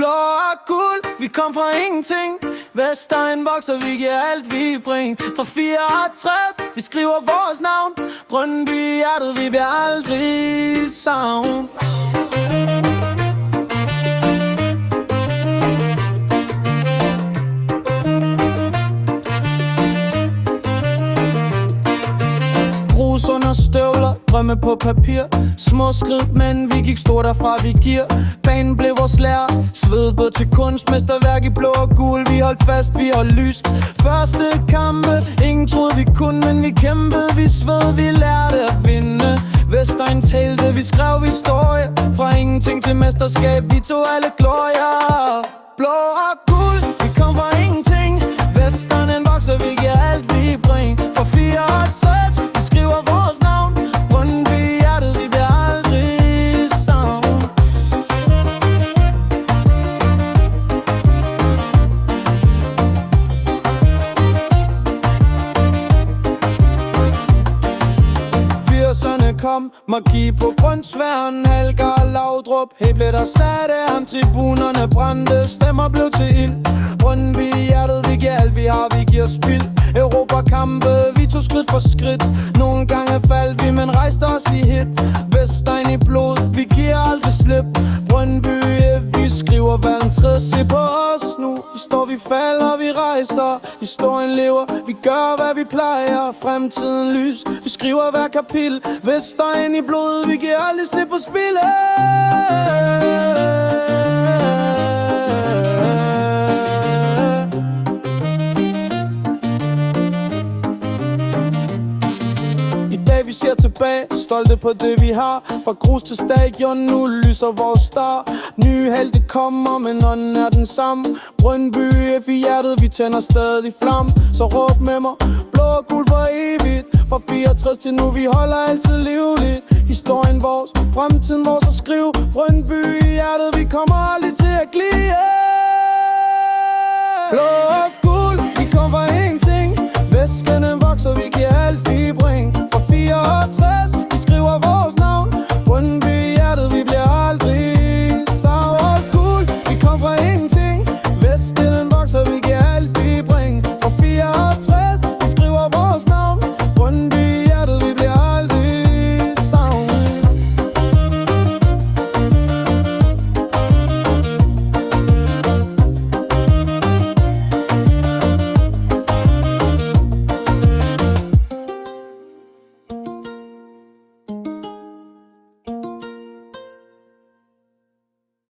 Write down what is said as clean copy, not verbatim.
Blå og guld, vi kom fra ingenting. Vestegn vokser, vi giver alt vi bringer. Fra 64, vi skriver vores navn. Brøndby hjertet, vi bliver aldrig savn. Grus under støvler, drømme på papir. Små skridt, men vi gik stort derfra vi giver. Banen blev vores lærer, svedbød til kunstmesterværk i blå og gul. Vi holdt fast, vi holdt lyst. Første kampe, ingen troede vi kunne, men vi kæmpede, vi sved, vi lærte at vinde. Vestegns helte, vi skrev historie. Fra ingenting til mesterskab, vi tog alle glorier. Blå og guld, vi kom fra ingenting. Vestegnen vokser, vi giver alt vi bringer. Fra 64, vi skriver vores navn. Brøndby hjertet, vi bliver aldrig savn. Kom, magi på Brøndsværen, Halgar Laudrup. Helt blev der sat af ham, tribunerne brændte, stemmer blev til ild. Brøndby hjertet, vi giver alt vi har, vi giver spild. Europakampe, vi tog skridt for skridt. Nogle gange faldt vi, men rejste os i hit. Vestegn i blod, vi giver aldrig slip. Brøndby, vi skriver hver en træd. Se på os nu, vi står, vi falder, vi rejser. Historien lever, vi gør hvad vi plejer. Fremtiden lys, vi skriver hver kapitel. Vestegn i blod, vi giver aldrig slip på spillet. Vi ser tilbage, stolte på det vi har. Fra grus til stadion, nu lyser vores star. Nye helte kommer, men ånden er den samme. Brøndby F i hjertet, vi tænder stadig flam. Så råb med mig, blå og guld for evigt. Fra 64 til nu, vi holder altid livligt. Historien vores, fremtiden vores at skrive. Brøndby i hjertet, vi kommer